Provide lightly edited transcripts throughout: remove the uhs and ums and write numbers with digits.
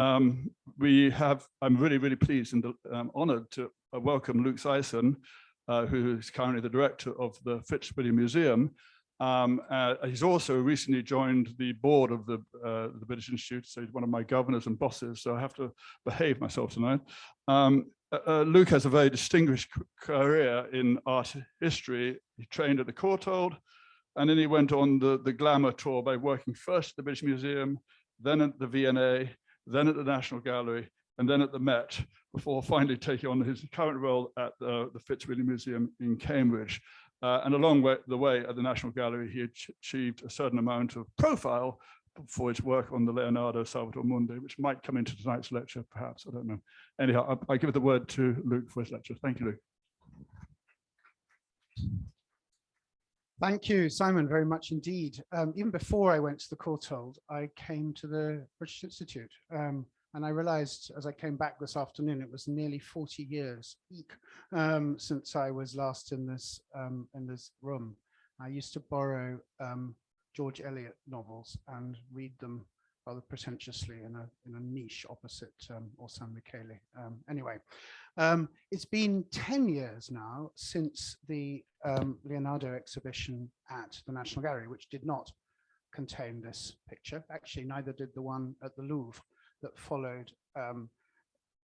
I'm really, really pleased and honored to welcome Luke Syson, who is currently the director of the Fitzwilliam Museum. He's also recently joined the board of the British Institute, so he's one of my governors and bosses, so I have to behave myself tonight. Luke has a very distinguished career in art history. He trained at the Courtauld, and then he went on the glamour tour by working first at the British Museum, then at the V&A, then at the National Gallery, and then at the Met, before finally taking on his current role at the Fitzwilliam Museum in Cambridge. And along the way at the National Gallery, he achieved a certain amount of profile for his work on the Leonardo Salvator Mundi, which might come into tonight's lecture, perhaps, I don't know. Anyhow, I give the word to Luke for his lecture. Thank you, Luke. Thank you, Simon, very much indeed. Even before I went to the Courtauld, I came to the British Institute. And I realized as I came back this afternoon, it was nearly 40 years since I was last in this room. I used to borrow George Eliot novels and read them rather pretentiously in a niche opposite Orson Michele. Anyway, it's been 10 years now since the Leonardo exhibition at the National Gallery, which did not contain this picture. Actually, neither did the one at the Louvre that followed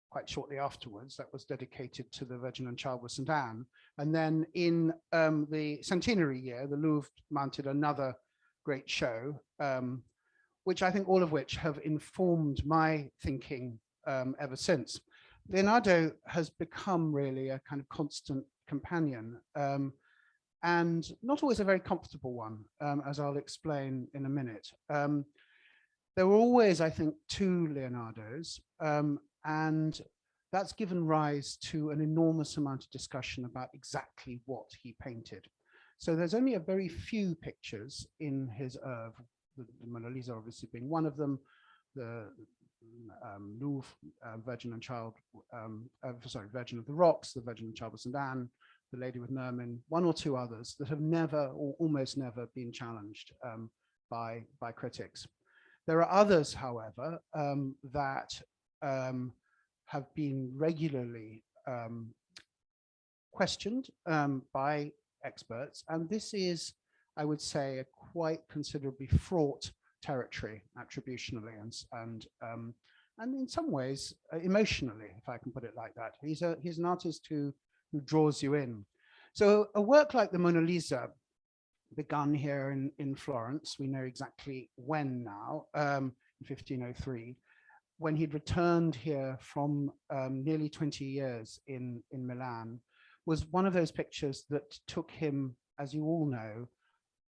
quite shortly afterwards. That was dedicated to the Virgin and Child with St. Anne. And then in the centenary year, the Louvre mounted another great show, which I think all of which have informed my thinking ever since. Leonardo has become really a kind of constant companion, and not always a very comfortable one, as I'll explain in a minute. There were always, I think, two Leonardos, and that's given rise to an enormous amount of discussion about exactly what he painted. So there's only a very few pictures in his oeuvre, the Mona Lisa obviously being one of them, the Louvre, Virgin and Child, Virgin of the Rocks, the Virgin and Child of St. Anne, the Lady with Nermin, one or two others that have never or almost never been challenged by critics. There are others, however, that have been regularly questioned by experts, and this is, I would say, a quite considerably fraught territory attributionally and in some ways emotionally, if I can put it like that. He's an artist who draws you in. So a work like the Mona Lisa begun here in Florence. We know exactly when now, in 1503, when he'd returned here from nearly 20 years in Milan, was one of those pictures that took him, as you all know,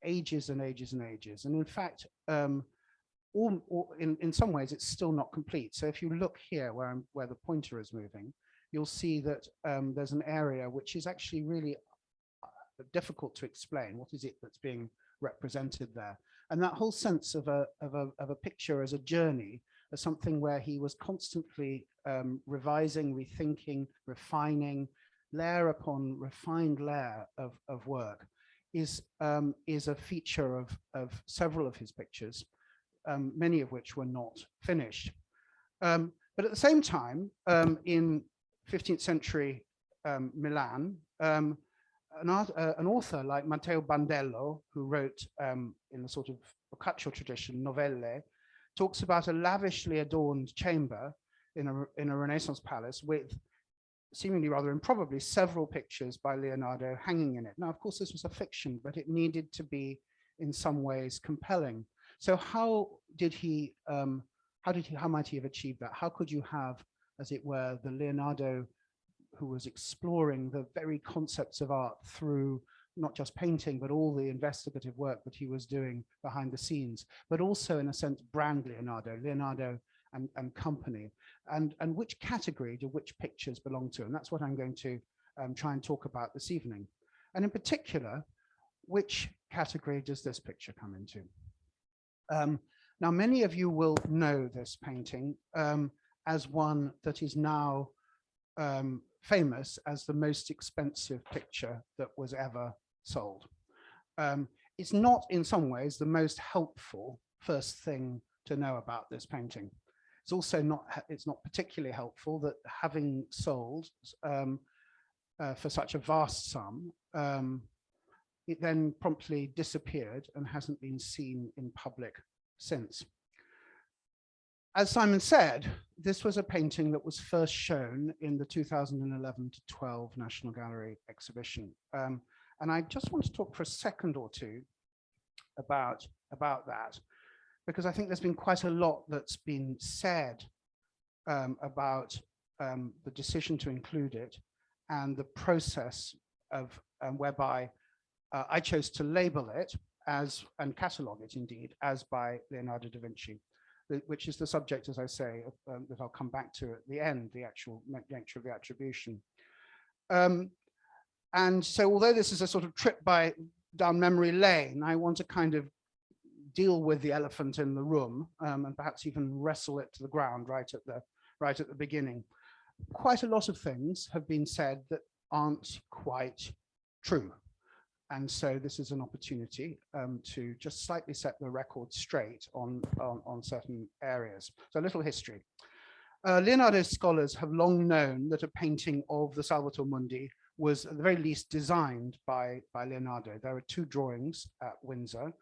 ages and ages and ages. And in fact, in some ways, it's still not complete. So if you look here where the pointer is moving, you'll see that there's an area which is actually really difficult to explain. What is it that's being represented there? And that whole sense of a picture as a journey, as something where he was constantly revising, rethinking, refining, layer upon refined layer of work, is a feature of several of his pictures, many of which were not finished. But at the same time, in 15th century Milan, an author like Matteo Bandello, who wrote in the sort of Boccaccio tradition, novelle, talks about a lavishly adorned chamber in a Renaissance palace with seemingly rather improbably several pictures by Leonardo hanging in it. Now, of course, this was a fiction, but it needed to be in some ways compelling. So how might he have achieved that? How could you have, as it were, the Leonardo who was exploring the very concepts of art through not just painting, but all the investigative work that he was doing behind the scenes, but also in a sense, brand Leonardo and company, and which category do which pictures belong to? And that's what I'm going to try and talk about this evening. And in particular, which category does this picture come into? Now, many of you will know this painting as one that is now famous as the most expensive picture that was ever sold. It's not in some ways the most helpful first thing to know about this painting. It's also not, it's not particularly helpful that having sold for such a vast sum, it then promptly disappeared and hasn't been seen in public since. As Simon said, this was a painting that was first shown in the 2011 to 12 National Gallery exhibition. And I just want to talk for a second or two about that, because I think there's been quite a lot that's been said about the decision to include it and the process of whereby I chose to label it as, and catalogue it indeed, as by Leonardo da Vinci, which is the subject, as I say, that I'll come back to at the end, the actual nature of the attribution. And so although this is a sort of trip down memory lane, I want to kind of deal with the elephant in the room and perhaps even wrestle it to the ground right at the beginning. Quite a lot of things have been said that aren't quite true. And so this is an opportunity to just slightly set the record straight on certain areas. So a little history. Leonardo's scholars have long known that a painting of the Salvator Mundi was at the very least designed by Leonardo. There are 2 drawings at Windsor.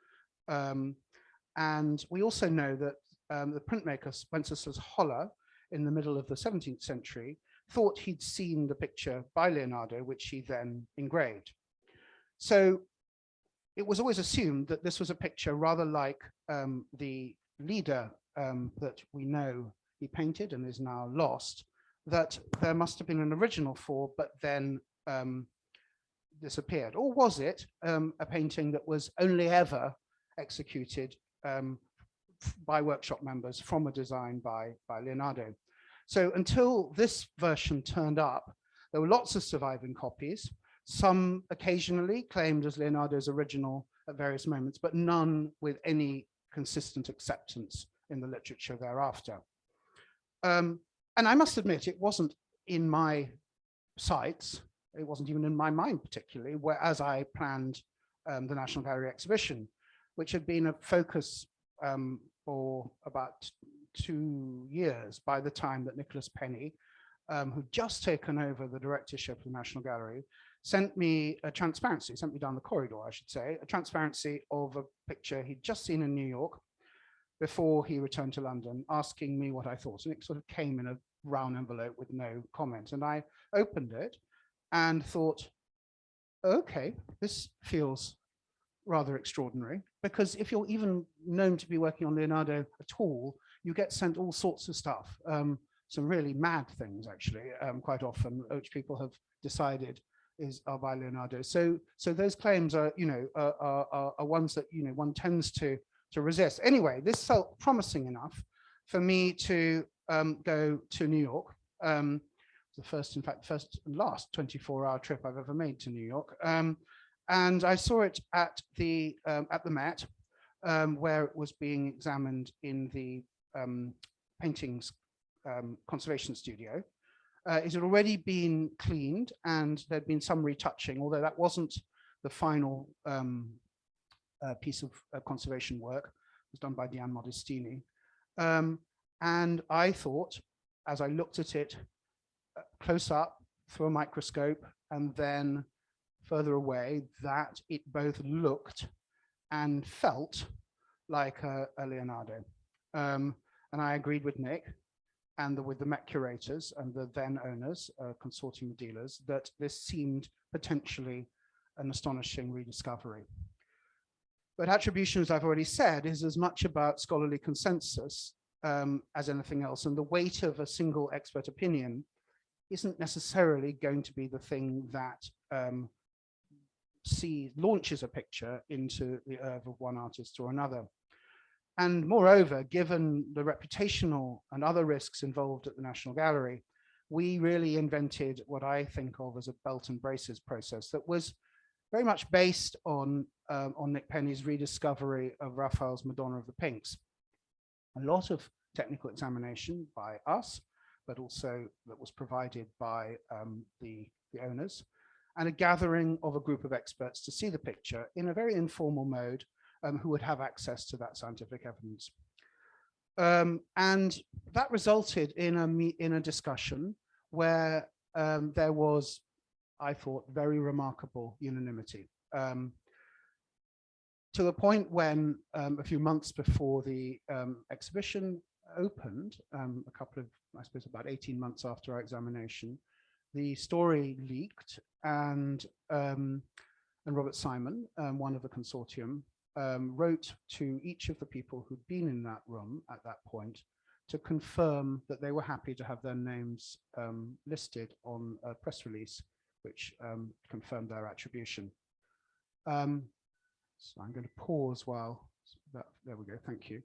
And we also know that the printmaker Wenceslas Holler in the middle of the 17th century thought he'd seen the picture by Leonardo, which he then engraved. So it was always assumed that this was a picture rather like the leader that we know he painted and is now lost, that there must have been an original for, but then disappeared. Or was it a painting that was only ever executed by workshop members from a design by Leonardo? So until this version turned up, there were lots of surviving copies, some occasionally claimed as Leonardo's original at various moments, but none with any consistent acceptance in the literature thereafter. And I must admit, it wasn't in my sights, it wasn't even in my mind particularly, whereas I planned the National Gallery exhibition, which had been a focus for about 2 years by the time that Nicholas Penny, who'd just taken over the directorship of the National Gallery, sent me a transparency, sent me down the corridor, I should say, a transparency of a picture he'd just seen in New York before he returned to London, asking me what I thought. And it sort of came in a round envelope with no comment. And I opened it and thought, okay, this feels rather extraordinary, because if you're even known to be working on Leonardo at all, you get sent all sorts of stuff, some really mad things actually, quite often, which people have decided are by Leonardo. So those claims are, are ones that, one tends to resist. Anyway, this felt promising enough for me to go to New York. The first, in fact, first and last 24-hour trip I've ever made to New York. And I saw it at the Met, where it was being examined in the paintings conservation studio. It had already been cleaned and there'd been some retouching, although that wasn't the final piece of conservation work. It was done by Diane Modestini. And I thought, as I looked at it close up through a microscope and then further away, that it both looked and felt like a Leonardo. And I agreed with Nick and with the Met curators and the then owners, consortium of dealers, that this seemed potentially an astonishing rediscovery. But attribution, as I've already said, is as much about scholarly consensus as anything else. And the weight of a single expert opinion isn't necessarily going to be the thing that launches a picture into the oeuvre of one artist or another. And moreover, given the reputational and other risks involved at the National Gallery, we really invented what I think of as a belt and braces process that was very much based on Nick Penny's rediscovery of Raphael's Madonna of the Pinks. A lot of technical examination by us, but also that was provided by the owners, and a gathering of a group of experts to see the picture in a very informal mode, who would have access to that scientific evidence. And that resulted in a discussion where there was, I thought, very remarkable unanimity. To the point when a few months before the exhibition opened, a couple of, I suppose, about 18 months after our examination, the story leaked, and Robert Simon, one of the consortium, wrote to each of the people who'd been in that room at that point to confirm that they were happy to have their names listed on a press release, which confirmed their attribution. So I'm going to pause while there we go. Thank you.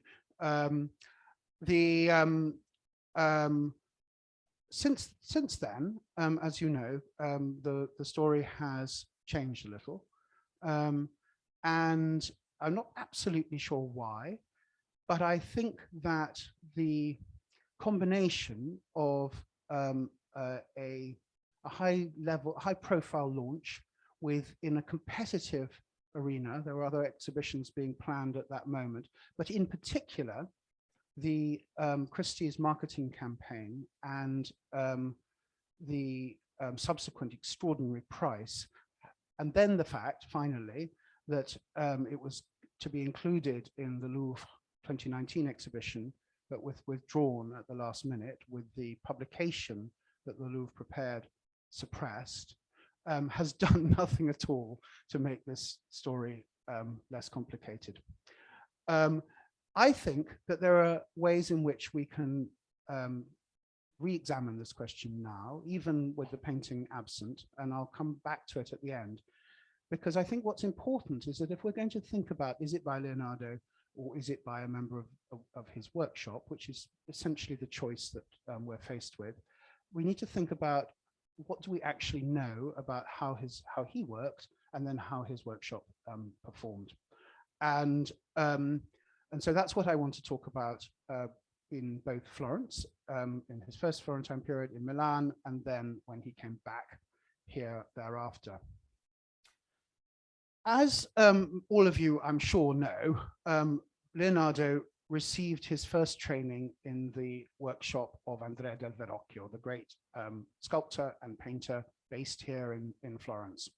Since then, as you know, the story has changed a little, and I'm not absolutely sure why, but I think that the combination of a high-profile launch in a competitive arena. There were other exhibitions being planned at that moment, but in particular, the Christie's marketing campaign and the subsequent extraordinary price, and then the fact, finally, that it was to be included in the Louvre 2019 exhibition, but withdrawn at the last minute, with the publication that the Louvre prepared suppressed, has done nothing at all to make this story less complicated. I think that there are ways in which we can re-examine this question now, even with the painting absent, and I'll come back to it at the end, because I think what's important is that if we're going to think about, is it by Leonardo or is it by a member of his workshop, which is essentially the choice that we're faced with, we need to think about what do we actually know about how he worked, and then how his workshop performed. And so that's what I want to talk about in both Florence, in his first Florentine period, in Milan, and then when he came back here thereafter. As all of you, I'm sure, know, Leonardo received his first training in the workshop of Andrea del Vernocchio, the great sculptor and painter based here in Florence,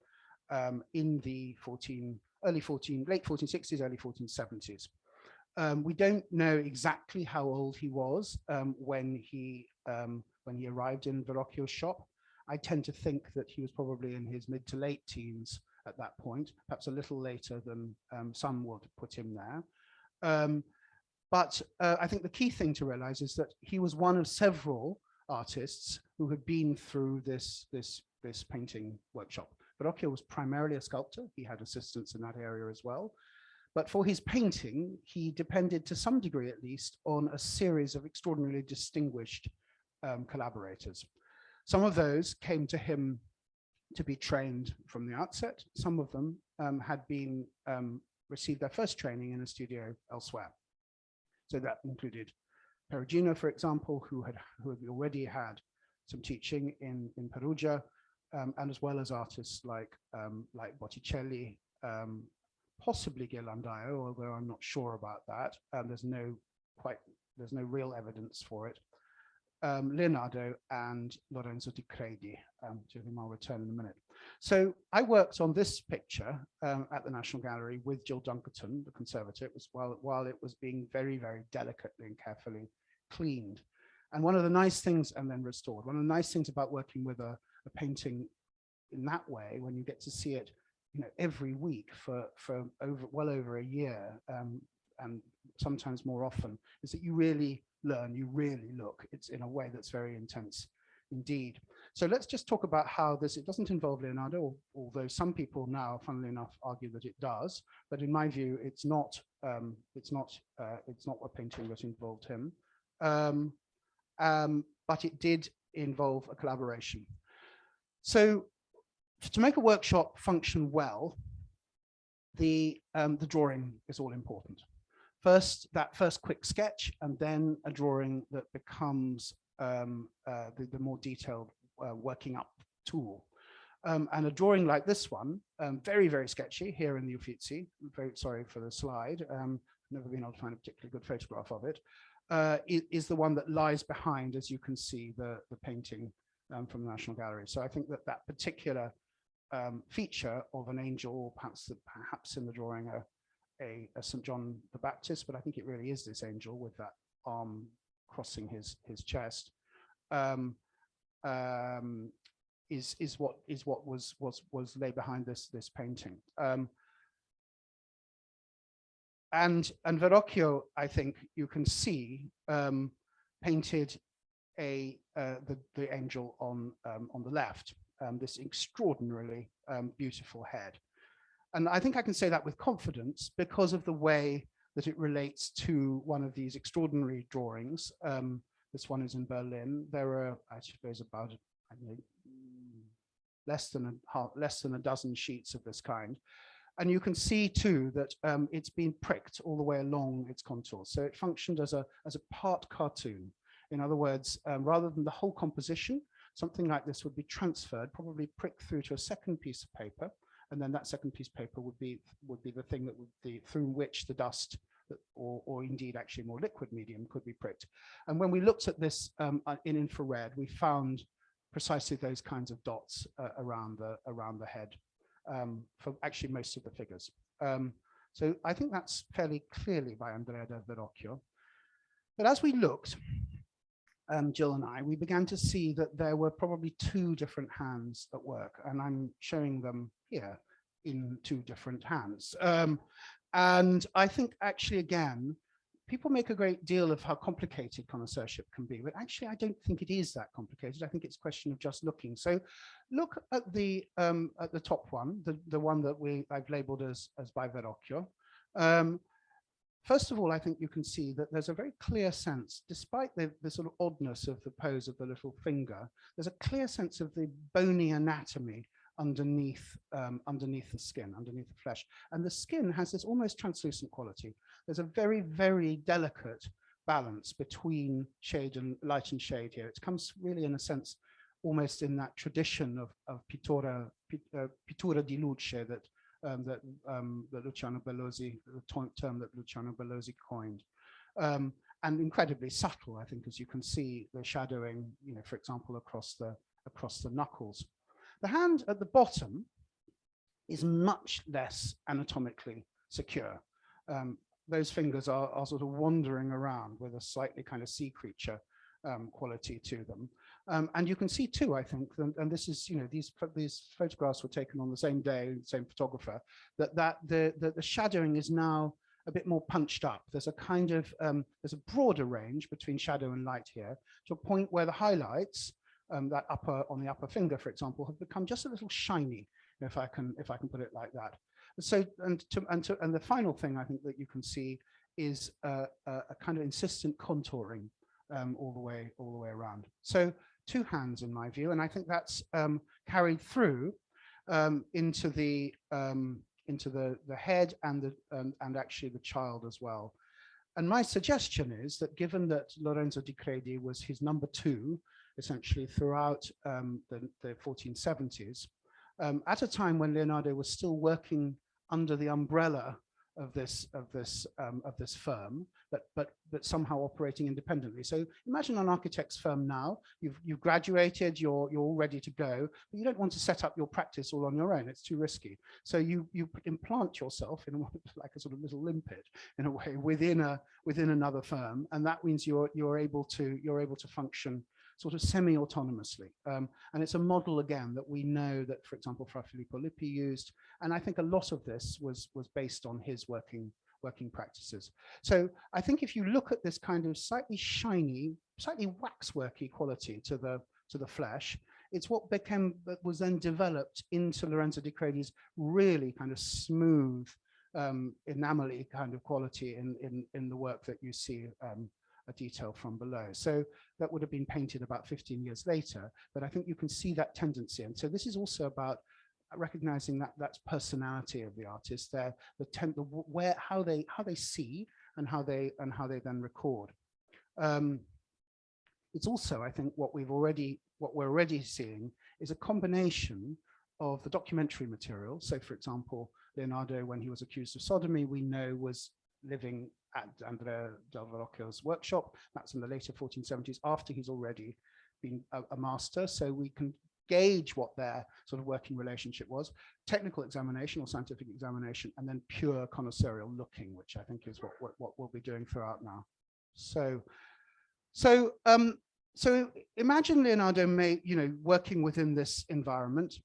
in the late 1460s, early 1470s. We don't know exactly how old he was when he arrived in Vernocchio's shop. I tend to think that he was probably in his mid to late teens at that point, perhaps a little later than some would put him there. But I think the key thing to realize is that he was one of several artists who had been through this painting workshop. Vernocchio was primarily a sculptor. He had assistants in that area as well. But for his painting, he depended to some degree, at least, on a series of extraordinarily distinguished collaborators. Some of those came to him to be trained from the outset. Some of them had been received their first training in a studio elsewhere. So that included Perugino, for example, who had already had some teaching in Perugia, and as well as artists like Botticelli, possibly Ghirlandaio, although I'm not sure about that. There's no real evidence for it. Leonardo and Lorenzo di Credi, to whom I'll return in a minute. So I worked on this picture at the National Gallery with Jill Dunkerton, the conservator. It was while it was being very, very delicately and carefully cleaned. And one of the nice things, and then restored, one of the nice things about working with a painting in that way, when you get to see it, every week for well over a year, and sometimes more often, is that you really learn, you really look. It's in a way that's very intense indeed. So let's just talk about how it doesn't involve Leonardo, although some people now, funnily enough, argue that it does. But in my view, it's not a painting that involved him. But it did involve a collaboration. So to make a workshop function well, the drawing is all important. First, that first quick sketch, and then a drawing that becomes the more detailed working up tool. And a drawing like this one, very, very sketchy here in the Uffizi. I'm very sorry for the slide. Never been able to find a particularly good photograph of it. is the one that lies behind, as you can see, the painting from the National Gallery. So I think that that particular feature of an angel, or perhaps in the drawing a St. John the Baptist, but I think it really is this angel with that arm crossing his chest, is what was laid behind this painting. And Vernocchio, I think you can see, painted the angel on the left, this extraordinarily beautiful head. And I think I can say that with confidence because of the way that it relates to one of these extraordinary drawings. This one is in Berlin. There are, I suppose, about less than a dozen sheets of this kind. And you can see too that it's been pricked all the way along its contours. So it functioned as a part cartoon. In other words, rather than the whole composition, something like this would be transferred, probably pricked through to a second piece of paper, and then that second piece of paper would be the thing that would be through which the dust, or indeed actually more liquid medium, could be pricked. And when we looked at this in infrared, we found precisely those kinds of dots around the head for actually most of the figures. So I think that's fairly clearly by Andrea da Vernocchio. But as we looked, Jill and I, we began to see that there were probably two different hands at work, and I'm showing them here in two different hands. And I think actually, again, people make a great deal of how complicated connoisseurship can be, but actually I don't think it is that complicated. I think it's a question of just looking. So look at the top one, the one that I've labeled as by Vernocchio. First of all, I think you can see that there's a very clear sense, despite the sort of oddness of the pose of the little finger, there's a clear sense of the bony anatomy underneath the skin, underneath the flesh. And the skin has this almost translucent quality. There's a very, very delicate balance between shade and light and shade here. It comes really, in a sense, almost in that tradition of pittura di luce that Luciano Bellozzi, the term that Luciano Bellozzi coined. And incredibly subtle, I think, as you can see the shadowing, for example, across the knuckles. The hand at the bottom is much less anatomically secure. Those fingers are sort of wandering around with a slightly kind of sea creature quality to them. And you can see too, I think, and this is, these photographs were taken on the same day, same photographer, that the shadowing is now a bit more punched up. There's a kind of, there's a broader range between shadow and light here, to a point where the highlights, that on the upper finger, for example, have become just a little shiny, if I can put it like that. So, and the final thing I think that you can see is a kind of insistent contouring all the way around. So two hands in my view, and I think that's carried through into the head and actually the child as well. And my suggestion is that, given that Lorenzo di Credi was his number two, essentially throughout the 1470s, at a time when Leonardo was still working under the umbrella of this firm, but somehow operating independently. So imagine an architect's firm now. You've graduated, you're all ready to go, but you don't want to set up your practice all on your own. It's too risky. So you implant yourself in like a sort of little limpet in a way within another firm, and that means you're able to function sort of semi-autonomously. And it's a model, again, that we know that, for example, Fra Filippo Lippi used. And I think a lot of this was based on his working practices. So I think if you look at this kind of slightly shiny, slightly waxworky quality to the flesh, it's what was then developed into Lorenzo di Credi's really kind of smooth, enamel-y kind of quality in the work that you see a detail from below. So that would have been painted about 15 years later, but I think you can see that tendency. And so this is also about recognizing that's personality of the artist, how they see and how they then record. It's also, I think, what we're already seeing is a combination of the documentary material. So, for example, Leonardo, when he was accused of sodomy, we know was living at Andrea del Verrocchio's workshop. That's in the later 1470s, after he's already been a master. So we can gauge what their sort of working relationship was: technical examination or scientific examination, and then pure connoisseurial looking, which I think is what we'll be doing throughout now. So imagine Leonardo working within this environment,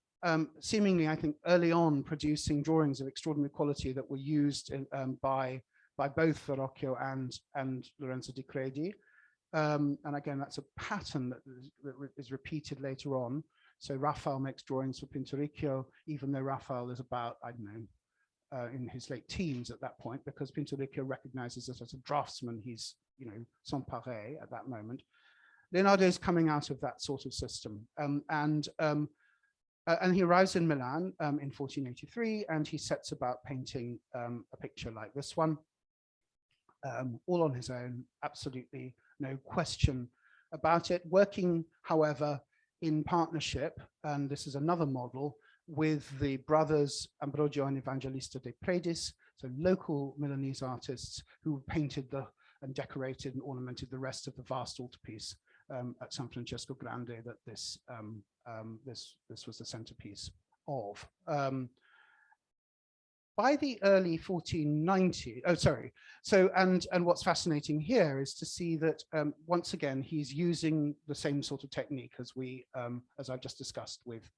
seemingly, I think, early on producing drawings of extraordinary quality that were used by both Verrocchio and Lorenzo di Credi. And again, that's a pattern that is repeated later on. So Raphael makes drawings for Pinturicchio, even though Raphael is about, I don't know, in his late teens at that point, because Pinturicchio recognizes that as a draftsman, he's, sans pareil at that moment. Leonardo is coming out of that sort of system. And he arrives in Milan in 1483, and he sets about painting a picture like this one, all on his own, absolutely no question about it, working, however, in partnership, and this is another model, with the brothers Ambrogio and Evangelista de Predis, so local Milanese artists who painted and decorated and ornamented the rest of the vast altarpiece at San Francesco Grande that this was the centerpiece of. By the early 1490s, and what's fascinating here is to see that once again he's using the same sort of technique as I've just discussed with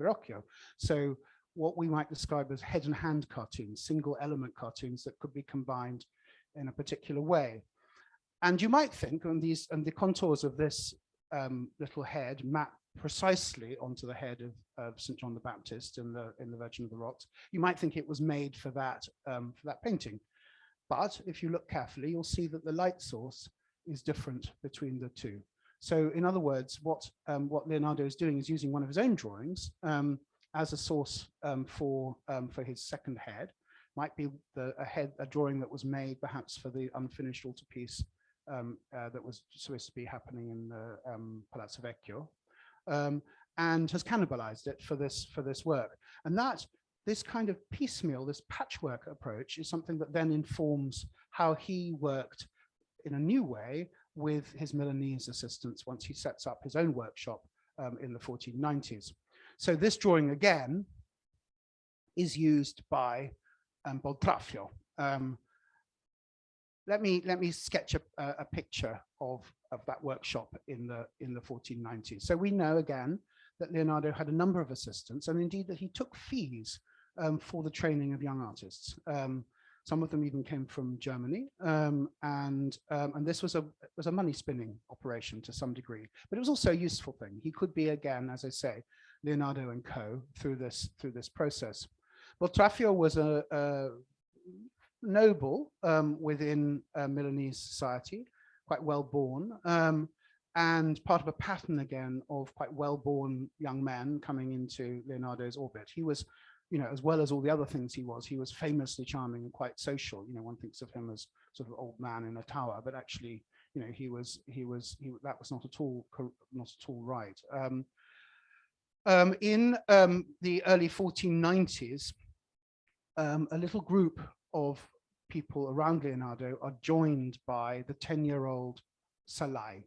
Verrocchio. So what we might describe as head and hand cartoons, single element cartoons that could be combined in a particular way. And you might think, and the contours of this little head map precisely onto the head of St. John the Baptist in the Virgin of the Rocks, you might think it was made for that painting. But if you look carefully, you'll see that the light source is different between the two. So in other words, what Leonardo is doing is using one of his own drawings as a source for his second head. Might be a drawing that was made perhaps for the unfinished altarpiece that was supposed to be happening in the Palazzo Vecchio. And has cannibalized it for this work. And this kind of piecemeal, this patchwork approach is something that then informs how he worked in a new way with his Milanese assistants once he sets up his own workshop in the 1490s. So this drawing again is used by Boltraffio. Let me sketch a picture of that workshop in the 1490s. So we know again that Leonardo had a number of assistants, and indeed that he took fees for the training of young artists. Some of them even came from Germany, and this was a money spinning operation to some degree, but it was also a useful thing. He could be, again, as I say, Leonardo and co through this process. Boltraffio was a noble within Milanese society, quite well born, and part of a pattern again of quite well born young men coming into Leonardo's orbit. He was, as well as all the other things he was famously charming and quite social. One thinks of him as sort of old man in a tower, but actually, that was not at all right. In the early 1490s, a little group of people around Leonardo are joined by the 10-year-old Salai,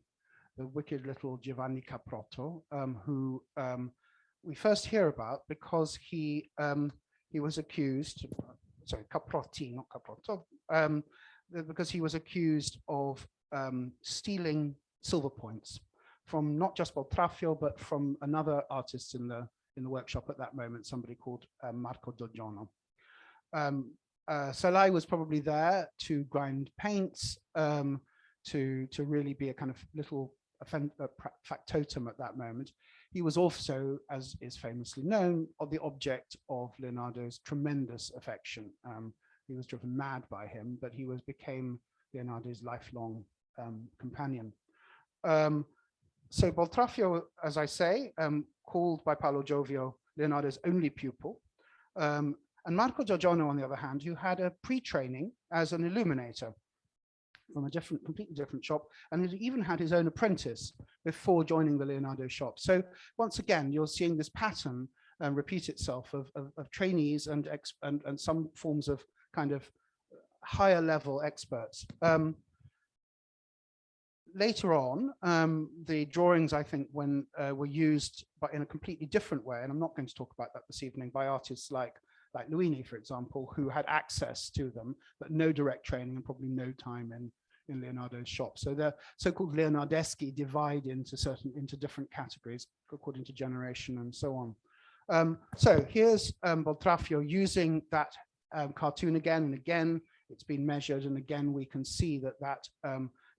the wicked little Giovanni Caprotto, who we first hear about because he was accused, sorry, Caprotti, not Caprotto, because he was accused of stealing silver points from not just Boltraffio, but from another artist in the workshop at that moment, somebody called Marco Giorgione. Salai was probably there to grind paints, to really be a kind of little factotum at that moment. He was also, as is famously known, the object of Leonardo's tremendous affection. He was driven mad by him, but he became Leonardo's lifelong companion. So Boltraffio, as I say, called by Paolo Giovio Leonardo's only pupil, and Marco Giorgione, on the other hand, who had a pre-training as an illuminator from a completely different shop, and he even had his own apprentice before joining the Leonardo shop. So once again, you're seeing this pattern repeat itself of trainees and some forms of kind of higher level experts. Later on, the drawings, I think, when were used, but in a completely different way, and I'm not going to talk about that this evening, by artists like Luini, for example, who had access to them, but no direct training and probably no time in Leonardo's shop. So the so-called Leonardeschi divide into different categories according to generation and so on. So here's Boltraffio using that cartoon again and again. It's been measured, and again we can see that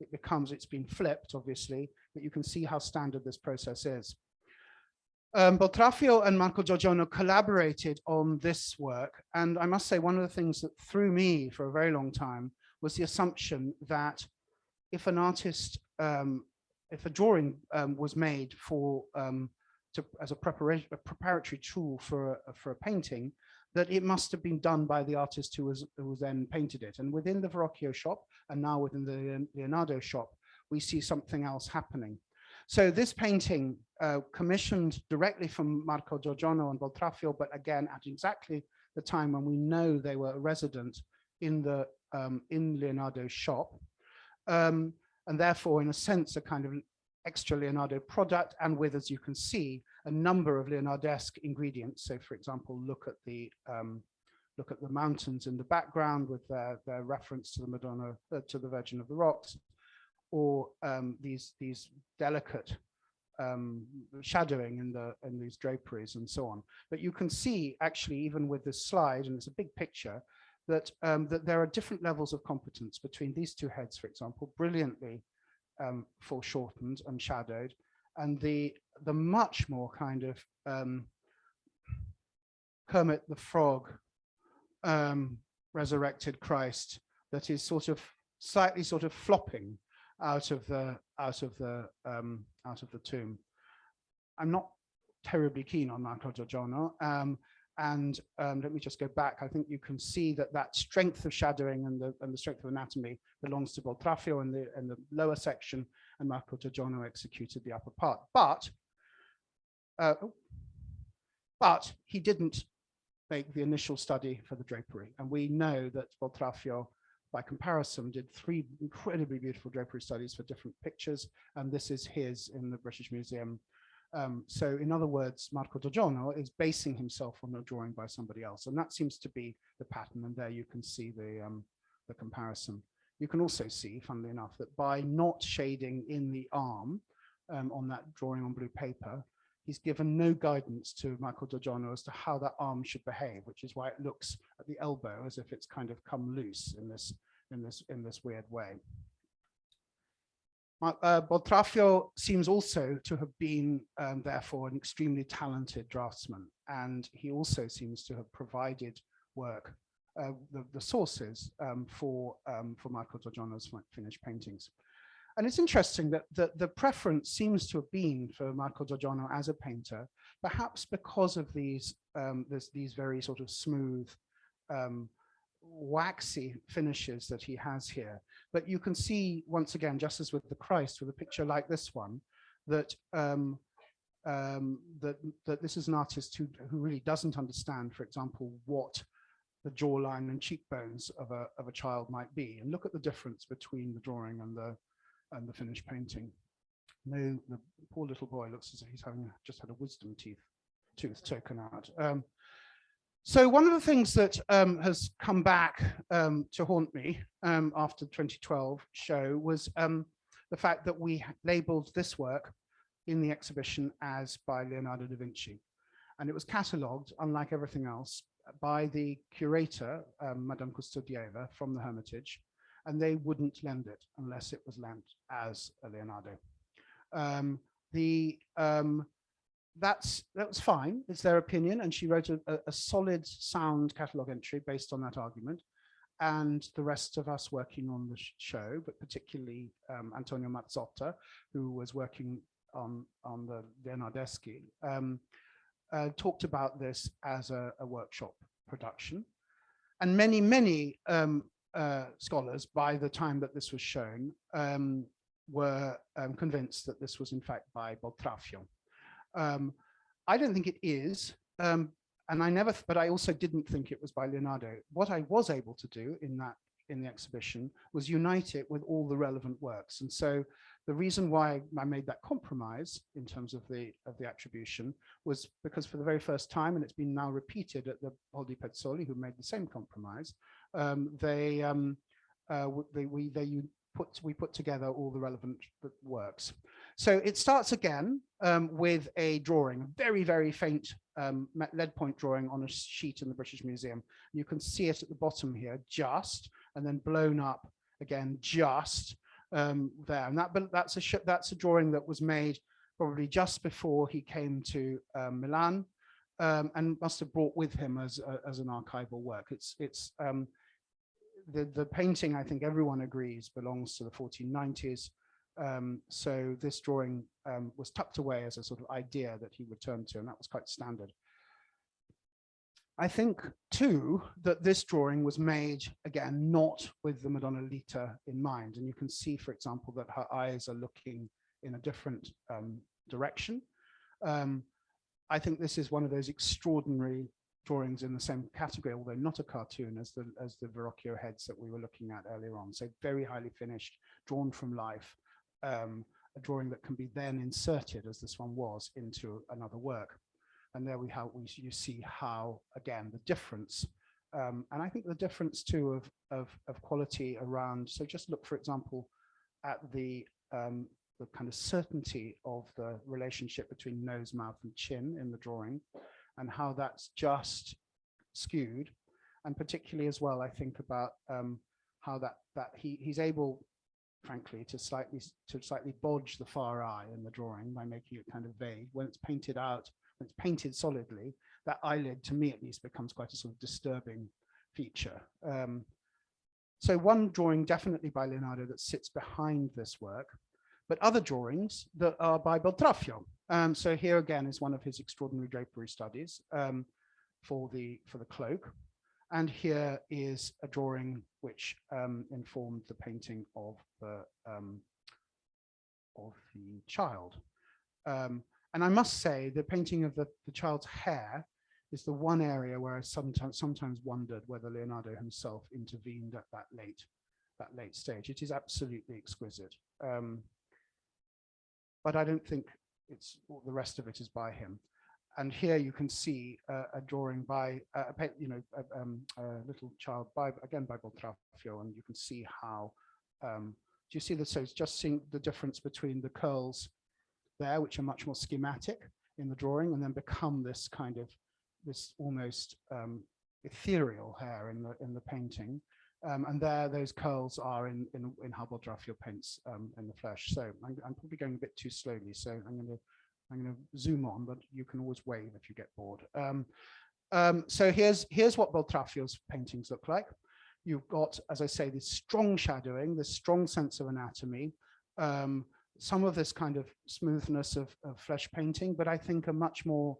it's been flipped, obviously, but you can see how standard this process is. Boltraffio and Marco Giorgione collaborated on this work, and I must say one of the things that threw me for a very long time was the assumption that if an artist, if a drawing was made as a preparatory tool for a painting, that it must have been done by the artist who then painted it. And within the Vernocchio shop, and now within the Leonardo shop, we see something else happening. So this painting, commissioned directly from Marco Giorgione and Boltraffio, but again at exactly the time when we know they were resident in Leonardo's shop, and therefore, in a sense, a kind of extra Leonardo product, and with, as you can see, a number of Leonardesque ingredients. So, for example, look at the mountains in the background with their reference to the Madonna, to the Virgin of the Rocks, or these delicate shadowing in these draperies and so on. But you can see, actually, even with this slide, and it's a big picture, that there are different levels of competence between these two heads, for example, brilliantly foreshortened and shadowed, and the much more kind of Kermit the Frog resurrected Christ that is slightly flopping out of the tomb. I'm not terribly keen on Marco Giorgione, and let me just go back. I think you can see that strength of shadowing and the strength of anatomy belongs to Boltraffio in the lower section, and Marco Giorgione executed the upper part. But he didn't make the initial study for the drapery, and we know that Boltraffio, by comparison, did 3 incredibly beautiful drapery studies for different pictures, and this is his in the British Museum. So in other words, Marco Giorgione is basing himself on a drawing by somebody else, and that seems to be the pattern, and there you can see the comparison. You can also see, funnily enough, that by not shading in the arm on that drawing on blue paper, he's given no guidance to Marco Giorgione as to how that arm should behave, which is why it looks at the elbow as if it's kind of come loose in this weird way. Boltraffio seems also to have been, therefore, an extremely talented draftsman, and he also seems to have provided work, the sources for Marco Giorgione's finished paintings. And it's interesting that the preference seems to have been for Marco Giorgione as a painter, perhaps because of these very sort of smooth, waxy finishes that he has here. But you can see, once again, just as with the Christ, with a picture like this one, that that this is an artist who really doesn't understand, for example, what the jawline and cheekbones of a child might be. And look at the difference between the drawing and the finished painting. No, the poor little boy looks as if he's just had a wisdom tooth taken out. So one of the things that has come back to haunt me after the 2012 show was the fact that we labeled this work in the exhibition as by Leonardo da Vinci. And it was catalogued, unlike everything else, by the curator, Madame Custodieva from the Hermitage, and they wouldn't lend it unless it was lent as a Leonardo. That was fine, it's their opinion, and she wrote a solid, sound catalogue entry based on that argument. And the rest of us working on the show, but particularly Antonio Mazzotta, who was working on the Leonardeschi, talked about this as a workshop production. And many scholars, by the time that this was shown, were convinced that this was in fact by Boltraffio. I don't think it is, and but I also didn't think it was by Leonardo. What I was able to do in that in the exhibition was unite it with all the relevant works. And so the reason why I made that compromise in terms of the attribution was because for the very first time, and it's been now repeated at the Poldi Pezzoli, who made the same compromise, we put together all the relevant works. So it starts again with a drawing, a very, very faint lead point drawing on a sheet in the British Museum. You can see it at the bottom here, just, and then blown up again, just there. And that's a drawing that was made probably just before he came to Milan, and must have brought with him as an archival work. The painting, I think everyone agrees, belongs to the 1490s. So this drawing was tucked away as a sort of idea that he returned to, and that was quite standard. I think too that this drawing was made again not with the Madonna Lita in mind, and you can see, for example, that her eyes are looking in a different direction. I think this is one of those extraordinary drawings in the same category, although not a cartoon, as the Vernocchio heads that we were looking at earlier on. So very highly finished, drawn from life, a drawing that can be then inserted, as this one was, into another work. And there you see how, again, the difference, and I think the difference too of quality around. So just look, for example, at the kind of certainty of the relationship between nose, mouth, and chin in the drawing, and how that's just skewed, and particularly as well, I think about how that he's able, frankly, to slightly bodge the far eye in the drawing by making it kind of vague. When it's painted out, when it's painted solidly, that eyelid, to me at least, becomes quite a sort of disturbing feature. So one drawing definitely by Leonardo that sits behind this work, but other drawings that are by Beltraffio. So here again is one of his extraordinary drapery studies for the cloak. And here is a drawing which informed the painting of the child. And I must say, the painting of the child's hair is the one area where I sometimes wondered whether Leonardo himself intervened at that late stage. It is absolutely exquisite. But I don't think the rest of it is by him. And here you can see a drawing by a little child again by Beltraffio, and you can see how. Do you see this? So it's just seeing the difference between the curls there, which are much more schematic in the drawing, and then become this kind of almost ethereal hair in the painting. And there, those curls are in how Beltraffio paints in the flesh. So I'm probably going a bit too slowly, so I'm going to zoom on, but you can always wave if you get bored. So here's what Beltraffio's paintings look like. You've got, as I say, this strong shadowing, this strong sense of anatomy, some of this kind of smoothness of flesh painting, but I think a much more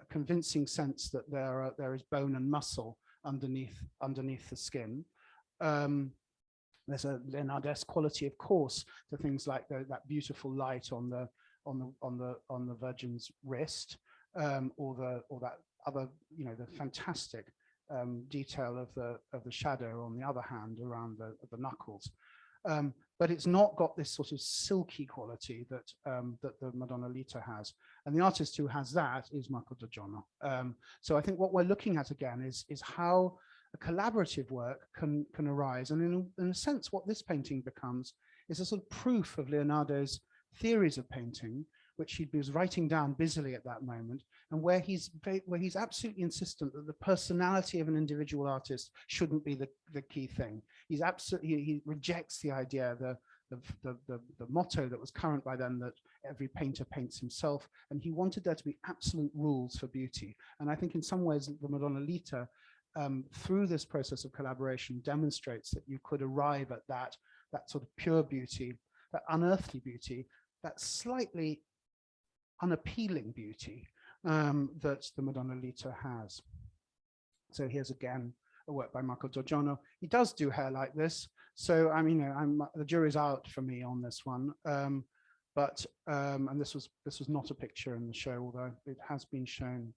convincing sense that there is bone and muscle underneath the skin. There's a Leonardesque quality, of course, to things like that beautiful light on the Virgin's wrist, or that other, the fantastic detail of the shadow on the other hand around the knuckles. But it's not got this sort of silky quality that the Madonna Lita has. And the artist who has that is Marco Doggiano. So I think what we're looking at again is how a collaborative work can arise. And in a sense, what this painting becomes is a sort of proof of Leonardo's theories of painting, which he was writing down busily at that moment, and where he's absolutely insistent that the personality of an individual artist shouldn't be the key thing. He rejects the idea, the motto that was current by then, that every painter paints himself, and he wanted there to be absolute rules for beauty. And I think in some ways the Madonna Lita, through this process of collaboration, demonstrates that you could arrive at that sort of pure beauty, that unearthly beauty, that slightly unappealing beauty that the Madonna Lita has. So here's again a work by Marco Doggiano. He does do hair like this, so I mean, the jury's out for me on this one. And this was not a picture in the show, although it has been shown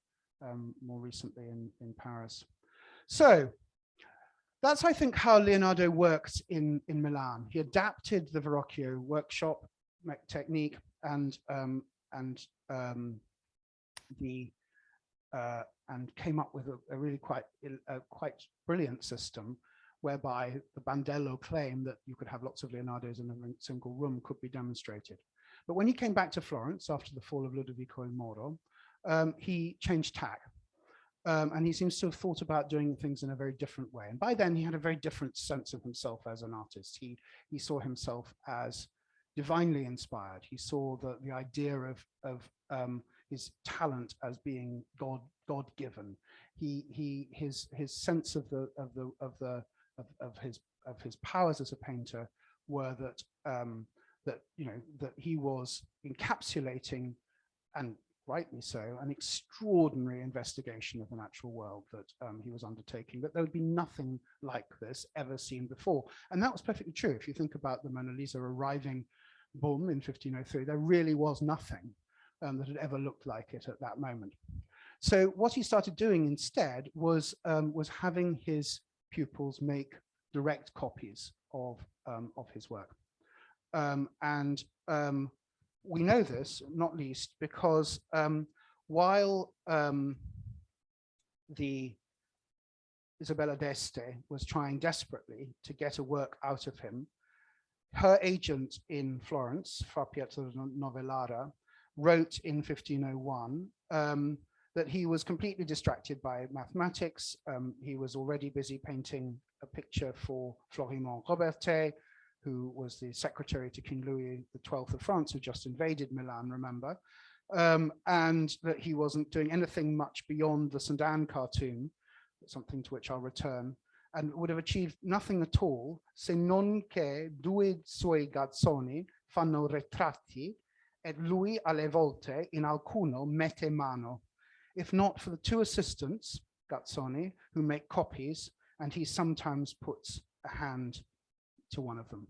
more recently in Paris. So that's, I think, how Leonardo worked in Milan. He adapted the Verrocchio workshop technique and came up with a really quite brilliant system whereby the Bandello claim that you could have lots of Leonardos in a single room could be demonstrated. But when he came back to Florence after the fall of Ludovico il Moro, he changed tack. And he seems to have thought about doing things in a very different way. And by then he had a very different sense of himself as an artist. He saw himself as divinely inspired. He saw the idea of his talent as being God-given. His sense of his powers as a painter were that that he was encapsulating, and rightly so, an extraordinary investigation of the natural world that he was undertaking, that there would be nothing like this ever seen before. And that was perfectly true. If you think about the Mona Lisa arriving, boom, in 1503, there really was nothing that had ever looked like it at that moment. So what he started doing instead was having his pupils make direct copies of his work. We know this, not least because while the Isabella d'Este was trying desperately to get a work out of him, her agent in Florence, Fra Pietro Novellara, wrote in 1501 that he was completely distracted by mathematics. He was already busy painting a picture for Florimond Robertet, who was the secretary to King Louis XII of France, who just invaded Milan, remember, and that he wasn't doing anything much beyond the Suntan cartoon, something to which I'll return, and would have achieved nothing at all se non che due suoi gazzoni fanno ritratti et lui alle volte in alcuno mette mano. If not for the two assistants, gazzoni, who make copies, and he sometimes puts a hand to one of them.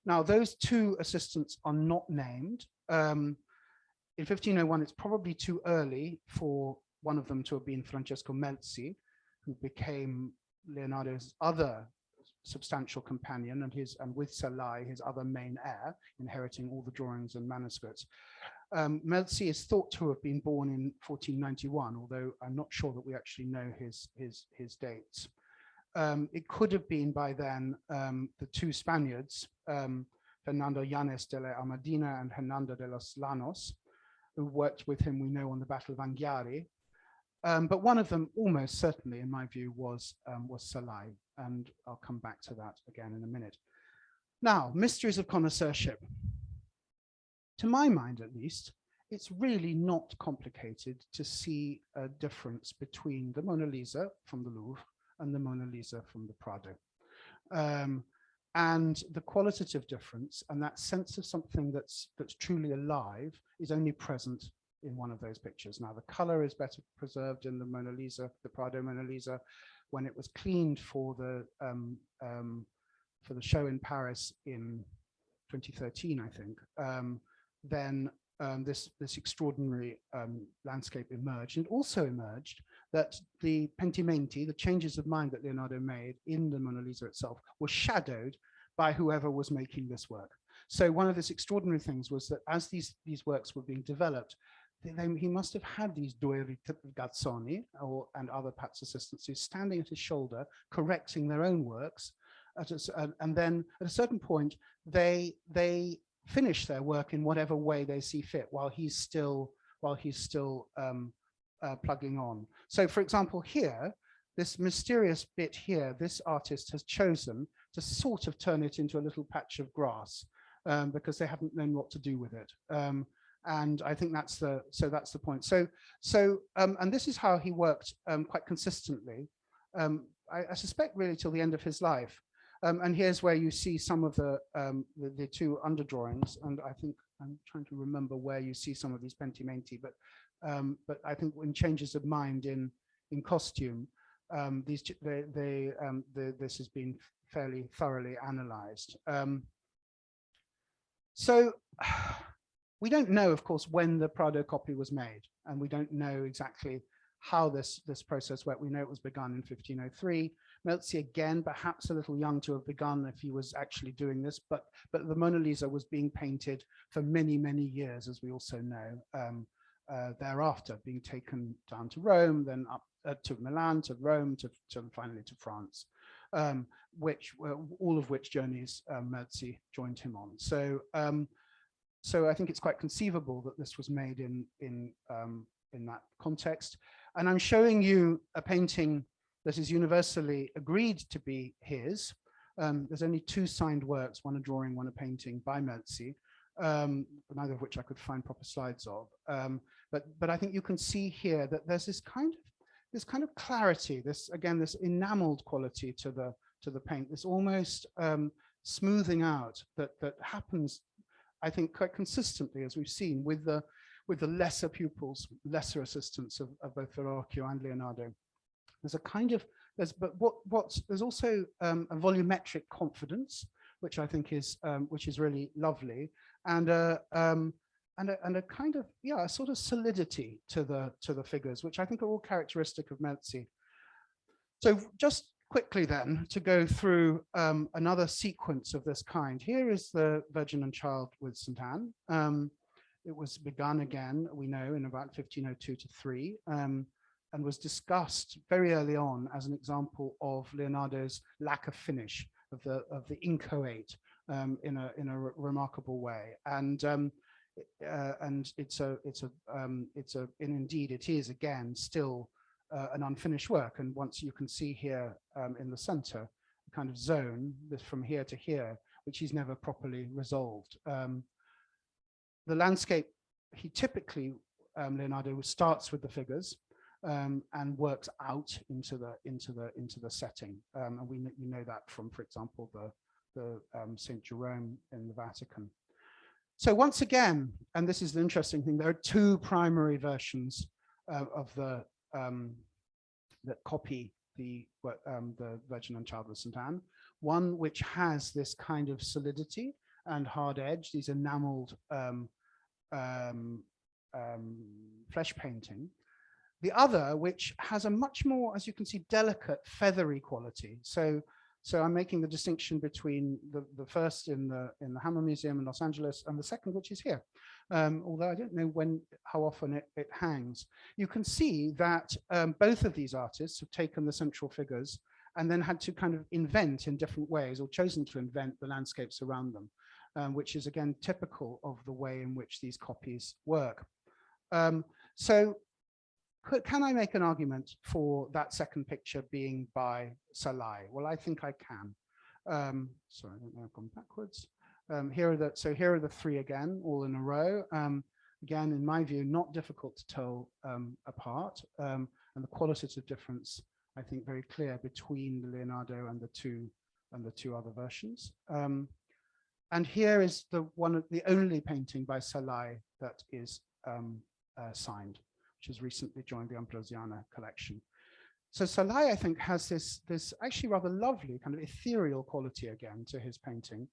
Now, those two assistants are not named. In 1501, it's probably too early for one of them to have been Francesco Meltzee, who became Leonardo's other substantial companion, and with Salai, his other main heir, inheriting all the drawings and manuscripts. Meltzee is thought to have been born in 1491, although I'm not sure that we actually know his dates. It could have been by then the two Spaniards, Fernando Llanes de la Almadina and Hernando de los Llanos, who worked with him, we know, on the Battle of Anghiari. But one of them, almost certainly, in my view, was Salai, and I'll come back to that again in a minute. Now, mysteries of connoisseurship. To my mind, at least, it's really not complicated to see a difference between the Mona Lisa from the Louvre and the Mona Lisa from the Prado. And the qualitative difference and that sense of something that's truly alive is only present in one of those pictures. Now, the color is better preserved in the Mona Lisa, the Prado Mona Lisa. When it was cleaned for the show in Paris in 2013, I think, then this extraordinary landscape emerged. And it also emerged that the pentimenti, the changes of mind that Leonardo made in the Mona Lisa itself, were shadowed by whoever was making this work. So one of the extraordinary things was that as these works were being developed, he must have had these due gazzoni and other Pat's assistants standing at his shoulder, correcting their own works. And then at a certain point, they finish their work in whatever way they see fit while he's still plugging on. So, for example, here, this mysterious bit here, this artist has chosen to sort of turn it into a little patch of grass because they haven't known what to do with it. And I think that's the point. And this is how he worked quite consistently. I suspect really till the end of his life. And here's where you see some of the two underdrawings, and I think I'm trying to remember where you see some of these pentimenti, but I think in changes of mind in costume, this has been fairly thoroughly analyzed. So we don't know, of course, when the Prado copy was made, and we don't know exactly how this process worked. We know it was begun in 1503. Meltzee, again, perhaps a little young to have begun if he was actually doing this, but the Mona Lisa was being painted for many, many years, as we also know, thereafter, being taken down to Rome, then up to Milan, to Rome, to finally to France, all of which journeys Meltzee joined him on. So I think it's quite conceivable that this was made in that context. And I'm showing you a painting that is universally agreed to be his. There's only 2 signed works, one a drawing, one a painting by Meltzee, neither of which I could find proper slides of. But I think you can see here that there's this kind of clarity, this enameled quality to the paint, this almost smoothing out that happens, I think, quite consistently, as we've seen with the lesser pupils, lesser assistants of both Vernocchio and Leonardo. There's a kind of, there's also a volumetric confidence, which I think is really lovely, and a kind of, yeah, a sort of solidity to the figures, which I think are all characteristic of Meltzee. So just quickly then to go through another sequence of this kind. Here is the Virgin and Child with Suntan. It was begun again, we know, in about 1502 to 3, and was discussed very early on as an example of Leonardo's lack of finish, of the inchoate in a remarkable way. And indeed it is again still an unfinished work. And once you can see here in the center, a kind of zone from here to here, which he's never properly resolved. The landscape, he typically, Leonardo starts with the figures and works out into the setting. And you know that from, for example, the St. Jerome in the Vatican. So once again, and this is the interesting thing, there are 2 primary versions of that copy the Virgin and Child with Suntan. One which has this kind of solidity and hard edge, these enameled flesh painting. The other, which has a much more, as you can see, delicate, feathery quality. So I'm making the distinction between the first in the Hammer Museum in Los Angeles and the second, which is here. Although I don't know how often it hangs. You can see that both of these artists have taken the central figures and then had to kind of invent in different ways, or chosen to invent the landscapes around them, which is again typical of the way in which these copies work. So can I make an argument for that second picture being by Salai? Well, I think I can. Sorry, I don't know, I've gone backwards. Here are the 3 again, all in a row. Again, in my view, not difficult to tell apart, and the qualitative difference, I think, very clear between the Leonardo and the two other versions. And here is the only painting by Salai that is signed, which has recently joined the Ambrosiana collection. So Salai, I think, has this actually rather lovely kind of ethereal quality again to his painting.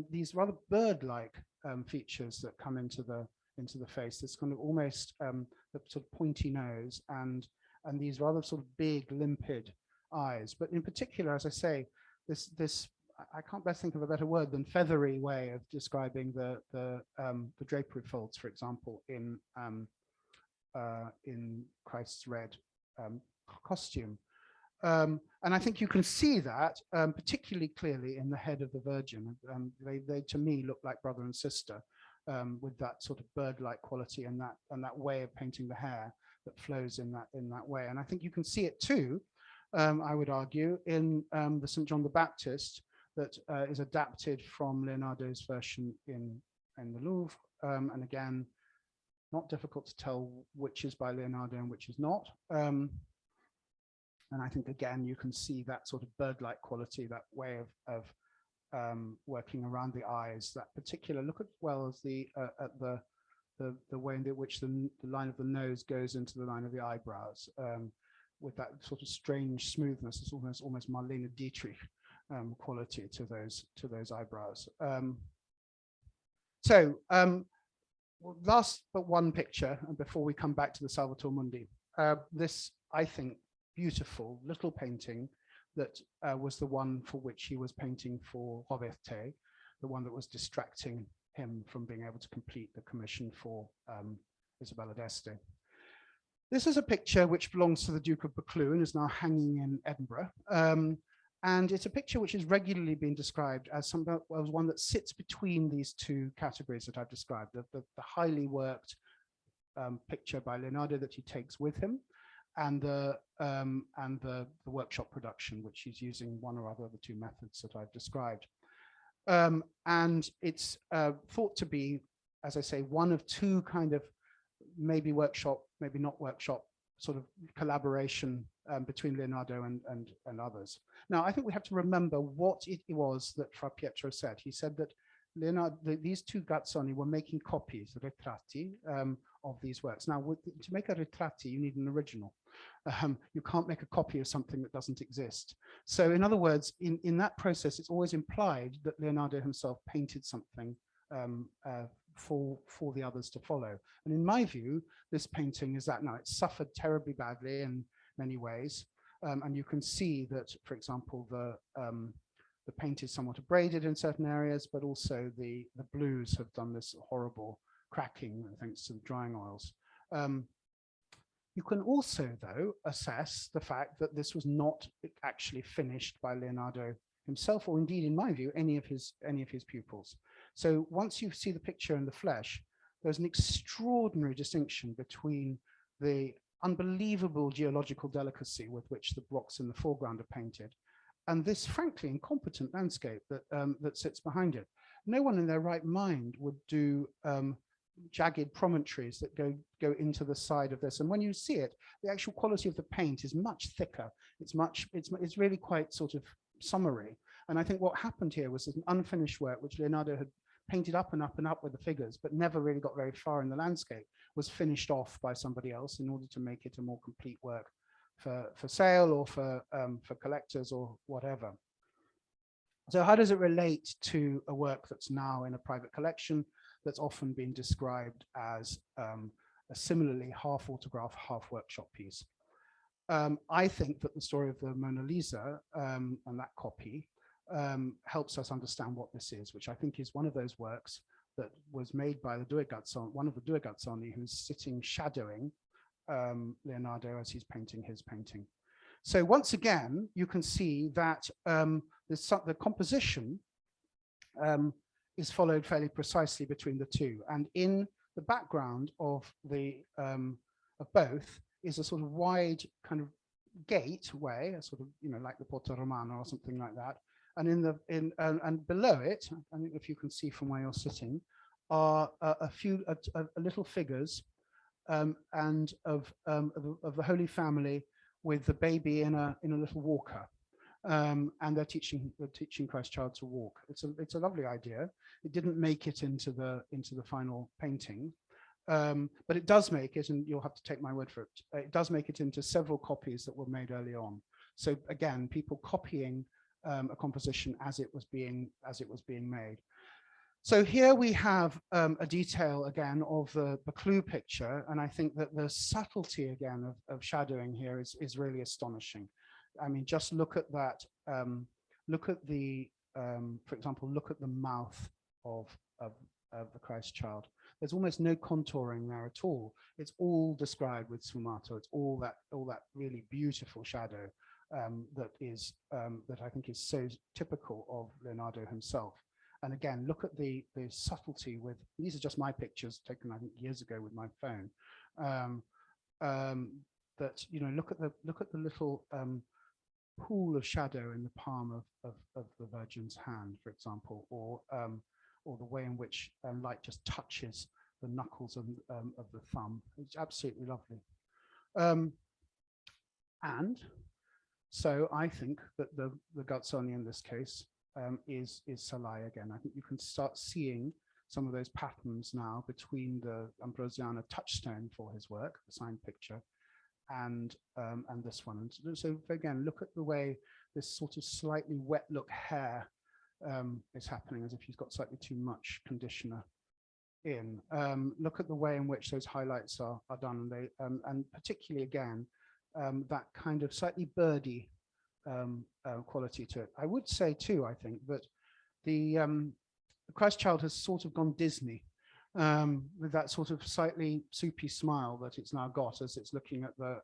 These rather bird-like features that come into the face. This kind of almost the sort of pointy nose and these rather sort of big, limpid eyes. But in particular, as I say, this I can't best think of a better word than feathery way of describing the drapery folds, for example, in Christ's red costume. And I think you can see that particularly clearly in the head of the Virgin. They to me look like brother and sister, with that sort of bird-like quality and that way of painting the hair that flows in that way. And I think you can see it too, I would argue, in the St. John the Baptist that is adapted from Leonardo's version in the Louvre. And again, not difficult to tell which is by Leonardo and which is not. And I think, again, you can see that sort of bird-like quality, that way of working around the eyes, that particular look, as well as the way in which the line of the nose goes into the line of the eyebrows, with that sort of strange smoothness. It's almost Marlene Dietrich quality to those eyebrows. Last but one picture, and before we come back to the Salvator Mundi, this, I think, beautiful little painting that was the one for which he was painting for Robertet, the one that was distracting him from being able to complete the commission for Isabella d'Este. This is a picture which belongs to the Duke of Buccleuch and is now hanging in Edinburgh. And it's a picture which has regularly been described as one that sits between these two categories that I've described, the highly worked picture by Leonardo that he takes with him, and the workshop production, which he's using one or other of the two methods that I've described. And it's thought to be, as I say, one of two kind of maybe workshop, maybe not workshop, sort of collaboration between Leonardo and others. Now, I think we have to remember what it was that Fra Pietro said. He said that these two Gazzoni were making copies, ritratti, of these works. Now, to make a ritratti, you need an original. You can't make a copy of something that doesn't exist. So in other words, in that process, it's always implied that Leonardo himself painted something for the others to follow. And in my view, this painting is that. Now, it's suffered terribly badly in many ways. And you can see that, for example, the paint is somewhat abraded in certain areas, but also the blues have done this horrible cracking thanks to the drying oils. You can also, though, assess the fact that this was not actually finished by Leonardo himself, or indeed, in my view, any of his pupils. So once you see the picture in the flesh, there's an extraordinary distinction between the unbelievable geological delicacy with which the rocks in the foreground are painted, and this frankly incompetent landscape that sits behind it. No one in their right mind would do jagged promontories that go into the side of this. And when you see it, the actual quality of the paint is much thicker. It's really quite sort of summary. And I think what happened here was an unfinished work which Leonardo had painted up and up and up with the figures, but never really got very far in the landscape, was finished off by somebody else in order to make it a more complete work for sale or for collectors or whatever. So how does it relate to a work that's now in a private collection that's often been described as a similarly half autograph, half workshop piece? I think that the story of the Mona Lisa and that copy helps us understand what this is, which I think is one of those works that was made by the Due Gazzoni, one of the Due Gazzoni, who's sitting shadowing Leonardo as he's painting his painting. So once again, you can see that the composition is followed fairly precisely between the two. And in the background of both is a sort of wide kind of gateway, a sort of, like the Porta Romana or something like that. And and below it, I think if you can see from where you're sitting, are a few little figures and of the Holy Family with the baby in a little walker, and they're teaching Christ Child to walk. It's a lovely idea. It didn't make it into the final painting, but it does make it, and you'll have to take my word for it. It does make it into several copies that were made early on. So again, people copying a composition as it was being made. So here we have a detail again of the Buccleuch picture, and I think that the subtlety again of shadowing here is really astonishing. I mean, just look at that. Look at the, for example, look at the mouth of the Christ Child. There's almost no contouring there at all. It's all described with sfumato. It's all that really beautiful shadow that I think is so typical of Leonardo himself. And again, look at the subtlety with, these are just my pictures taken, I think, years ago with my phone. That, look at the little pool of shadow in the palm of the Virgin's hand, for example, or the way in which light just touches the knuckles of the thumb. It's absolutely lovely. And so I think that the Gazzoni in this case is Salai again. I think you can start seeing some of those patterns now between the Ambrosiana touchstone for his work, the signed picture, and this one. And so again, look at the way this sort of slightly wet look hair is happening, as if he's got slightly too much conditioner in. Look at the way in which those highlights are done, and particularly again that kind of slightly birdy quality to it. I would say too, I think that the Christ child has sort of gone Disney with that sort of slightly soupy smile that it's now got as it's looking at the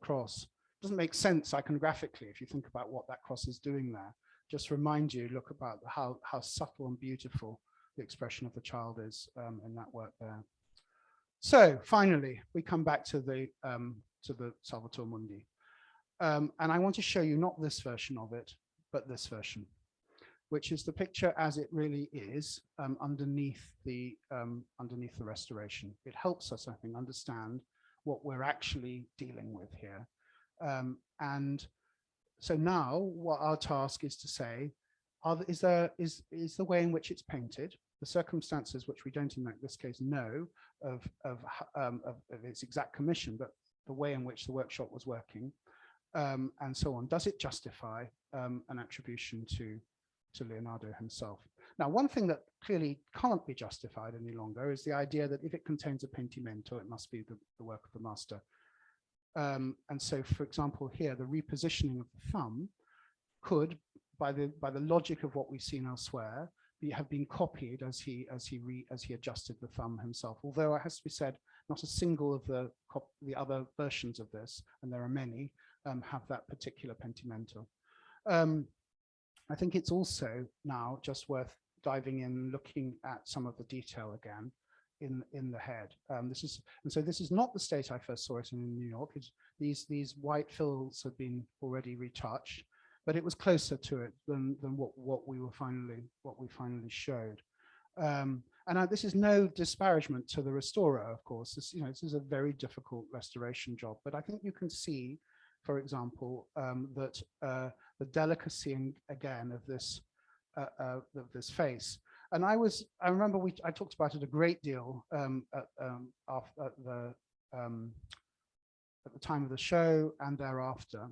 cross. Doesn't make sense iconographically if you think about what that cross is doing there. Just remind you, look about how subtle and beautiful the expression of the child is in that work there. So finally, we come back to the Salvator Mundi. And I want to show you not this version of it, but this version, which is the picture as it really is underneath the restoration. It helps us, I think, understand what we're actually dealing with here. And so now what our task is to say, is the way in which it's painted, the circumstances which we don't in this case know of its exact commission, but the way in which the workshop was working, and so on. Does it justify an attribution to Leonardo himself? Now, one thing that clearly can't be justified any longer is the idea that if it contains a pentimento, it must be the work of the master. And so, for example, here, the repositioning of the thumb could, by the logic of what we've seen elsewhere, have been copied as he adjusted the thumb himself. Although it has to be said, not a single of the other versions of this, and there are many, have that particular pentimento. I think it's also now just worth diving in, looking at some of the detail again in the head. This is not the state I first saw it in New York. These white fills had been already retouched, but it was closer to it than what we finally showed. And this is no disparagement to the restorer, of course. This is a very difficult restoration job, but I think you can see, for example, that the delicacy again of this face. And I remember I talked about it a great deal at the time of the show and thereafter.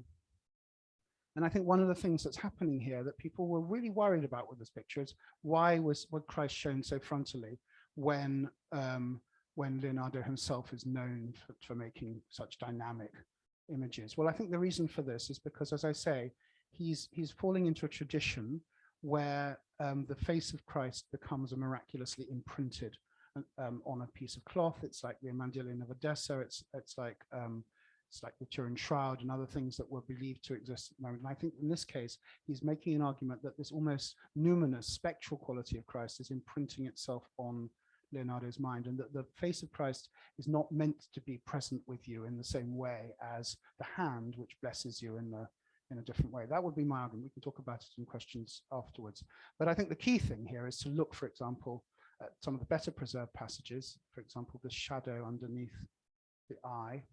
And I think one of the things that's happening here that people were really worried about with this picture is why was Christ shown so frontally when Leonardo himself is known for making such dynamic images? Well, I think the reason for this is because, as I say, he's falling into a tradition where the face of Christ becomes miraculously imprinted on a piece of cloth. It's like the Mandilion of Edessa. It's like the Turin Shroud and other things that were believed to exist at the moment. And I think in this case, he's making an argument that this almost numinous, spectral quality of Christ is imprinting itself on Leonardo's mind, and that the face of Christ is not meant to be present with you in the same way as the hand, which blesses you in a different way. That would be my argument. We can talk about it in questions afterwards. But I think the key thing here is to look, for example, at some of the better preserved passages, for example, the shadow underneath the eye,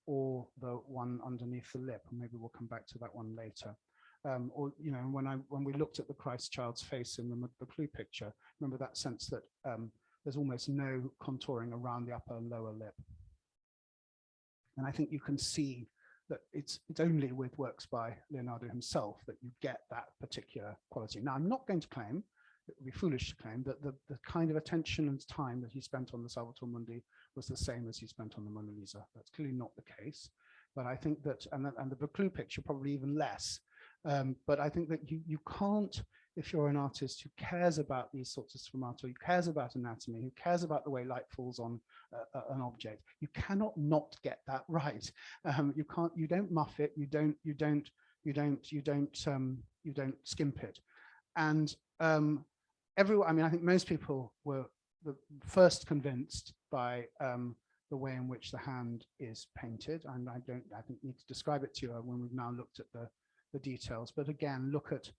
or the one underneath the lip, and maybe we'll come back to that one later. Or when we looked at the Christ child's face in the Buccleuch picture, remember that sense that there's almost no contouring around the upper and lower lip. And I think you can see that it's only with works by Leonardo himself that you get that particular quality. Now, I'm not going to claim, it would be foolish to claim, that the kind of attention and time that he spent on the Salvator Mundi was the same as he spent on the Mona Lisa. That's clearly not the case. But I think that, and the Buccleuch picture probably even less. But I think that you can't, if you're an artist who cares about these sorts of sfumato, who cares about anatomy, who cares about the way light falls on an object, you cannot not get that right. You don't muff it, you don't skimp it. And I think most people were first convinced by the way in which the hand is painted, and I think need to describe it to you when we've now looked at the details. But again, look at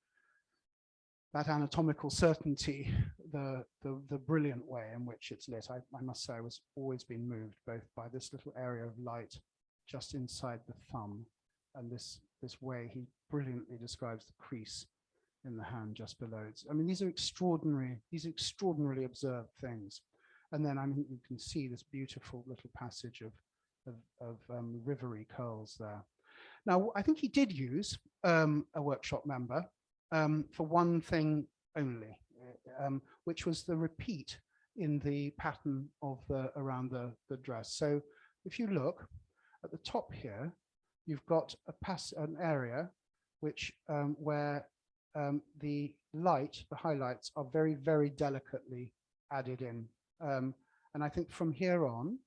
that anatomical certainty, the brilliant way in which it's lit. I must say I was always been moved both by this little area of light just inside the thumb and this way he brilliantly describes the crease in the hand just below it. I mean, these are extraordinarily observed things. And then I mean, you can see this beautiful little passage of rivery curls there. Now, I think he did use a workshop member for one thing only, which was the repeat in the pattern of around the dress. So if you look at the top here, you've got an area which where the light, the highlights are very, very delicately added in. And I think from here on,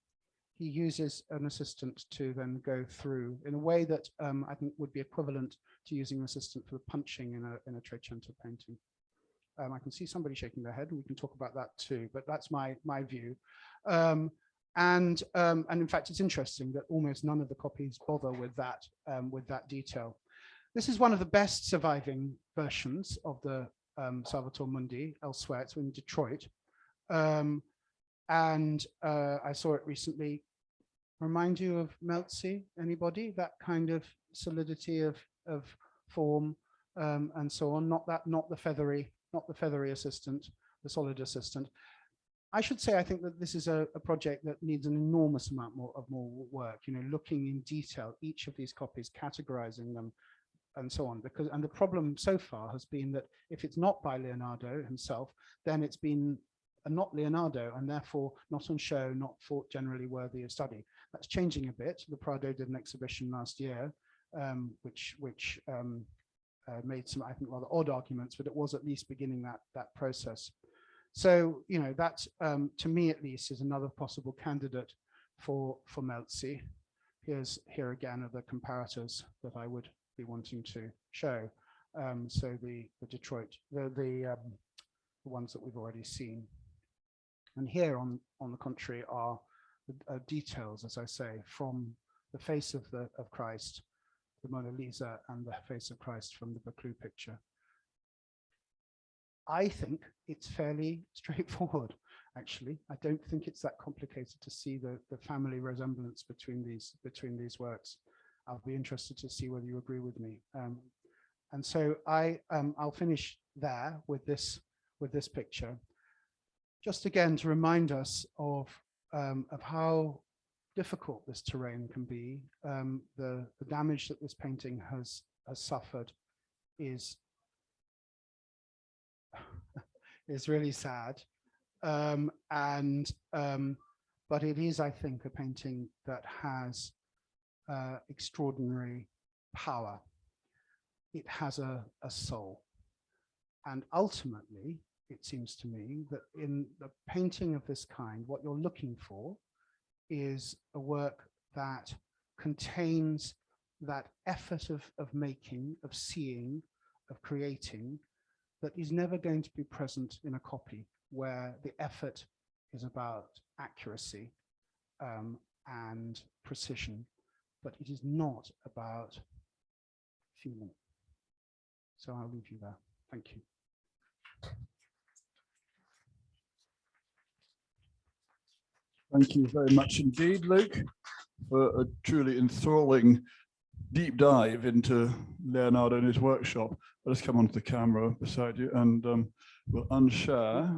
he uses an assistant to then go through in a way that I think would be equivalent to using an assistant for the punching in a Trecento painting. I can see somebody shaking their head, and we can talk about that too, but that's my view. And in fact, it's interesting that almost none of the copies bother with that detail. This is one of the best surviving versions of the Salvator Mundi elsewhere. It's in Detroit. And I saw it recently. Remind you of Meltzee? Anybody? That kind of solidity of form and so on. Not the feathery assistant, the solid assistant. I should say I think that this is a project that needs an enormous amount of more work. You know, looking in detail each of these copies, categorizing them, and so on. And the problem so far has been that if it's not by Leonardo himself, then it's been not Leonardo, and therefore not on show, not thought generally worthy of study. That's changing a bit. The Prado did an exhibition last year, which made some, I think, rather odd arguments, but it was at least beginning that process. So, you know, that to me at least is another possible candidate for Meltzee. Here again are the comparators that I would be wanting to show. So the Detroit, the ones that we've already seen. And here on the contrary are details, as I say, from the face of Christ, the Mona Lisa, and the face of Christ from the Baclus picture. I think it's fairly straightforward, actually. I don't think it's that complicated to see the family resemblance between these works. I'll be interested to see whether you agree with me. And so I'll finish there with this picture, just again to remind us of how difficult this terrain can be. The damage that this painting has suffered is really sad, but it is, I think, a painting that has extraordinary power. It has a soul, and ultimately it seems to me that in the painting of this kind, what you're looking for is a work that contains that effort of making, of seeing, of creating, that is never going to be present in a copy, where the effort is about accuracy and precision, but it is not about feeling. So I'll leave you there. Thank you. Thank you very much indeed, Luke, for a truly enthralling deep dive into Leonardo and his workshop. Let us come onto the camera beside you, and we'll unshare.